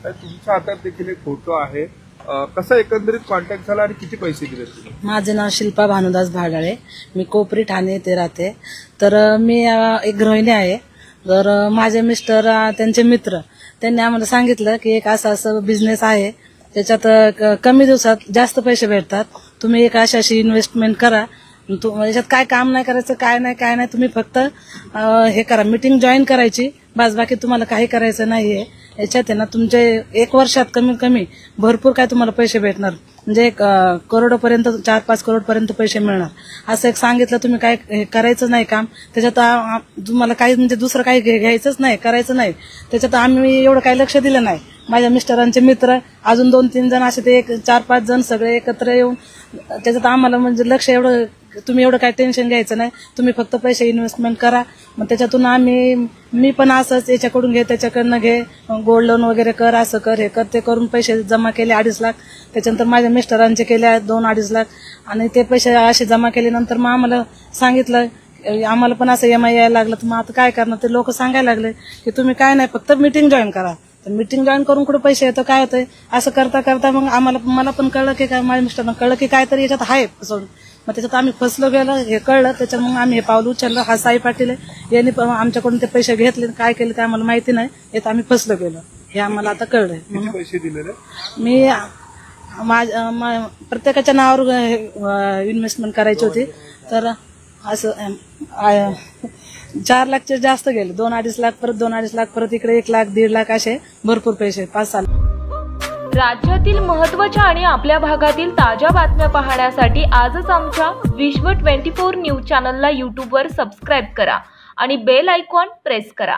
तुमच्या हातात देखील एक फोटो आहे, कसा एकंदरीत कॉन्टॅक्ट झाला आणि किती पैसे दिले तुम्ही? माझे नाव शिल्पा भानुदास भाडाळे, मी कोपरी ठाणे येथे राहते. तर मी एक गृहिणी आहे. तर माझे मिस्टर त्यांचे मित्र त्यांनी आम्हाला सांगितलं की एक असं बिझनेस आहे, त्याच्यात कमी दिवसात जास्त पैसे भेटतात, तुम्ही एक अशी इन्व्हेस्टमेंट करा. याच्यात काय काम नाही करायचं, काय नाही, तुम्ही फक्त हे करा, मीटिंग जॉईन करायची, बस, बाकी तुम्हाला काही करायचं नाहीये. याच्यात आहे ना तुमचे 1 वर्षात कमीत कमी भरपूर काय तुम्हाला पैसे भेटणार, म्हणजे करोडोपर्यंत, 4-5 करोड पर्यंत पैसे मिळणार असं एक सांगितलं. तुम्ही काय करायचं नाही काम, त्याच्यात तुम्हाला काही म्हणजे दुसरं काही घ्यायचंच नाही, करायचं नाही. त्याच्यात आम्ही एवढं काही लक्ष दिलं नाही. माझ्या मिस्टरांचे मित्र अजून 2-3 जण असे, ते 4-5 जण सगळे एकत्र येऊन त्याच्यात आम्हाला म्हणजे लक्ष एवढं, तुम्ही एवढं काय टेन्शन घ्यायचं नाही, तुम्ही फक्त पैसे इन्व्हेस्टमेंट करा. मग त्याच्यातून मी पण असंच याच्याकडून घे, त्याच्याकडनं घे, गोल्ड लोन वगैरे कर, असं कर, हे कर, ते करून पैसे जमा केले 2.5 लाख. त्याच्यानंतर माझ्या मिस्टरांचे केले 2-2.5 लाख आणि ते पैसे असे जमा केल्यानंतर मग आम्हाला सांगितलं, आम्हाला पण असं EMI यायला लागलं. तर मग आता काय करणार, ते लोक सांगायला लागले की तुम्ही काय नाही, फक्त मीटिंग जॉईन करा. तर मीटिंग जॉईन करून कुठे पैसे येतं, काय होतंय, असं करता करता मग मला पण कळलं की काय, माझ्या मिस्टरांना कळलं की काहीतरी याच्यात आहे फसवणूक. मग त्याच्यात आम्ही फसलो गेलो, हे कळलं. त्याच्यात मग आम्ही हे पाऊल उचललं. हा साई पाटील आहे, यांनी आमच्याकडून ते पैसे घेतले, काय केले ते आम्हाला माहिती नाही, यात आम्ही फसलो गेलो, हे आम्हाला आता कळलंय. किती पैसे दिलेले? मी प्रत्येकाच्या नावावर इन्व्हेस्टमेंट करायची होती. तर असं 4 लाखचे जास्त गेले, 2-2.5 लाख, परत 2-2.5 लाख, परत इकडे 1 लाख, 1.5 लाख, असे भरपूर पैसे 5 साल. राज्यातील महत्त्वाच्या आणि आपल्या भागातील ताज्या बातम्या पाहण्यासाठी आजच आमच्या विश्व 24 न्यूज चॅनलला यूट्यूबवर सबस्क्राईब करा आणि बेल आयकॉन प्रेस करा.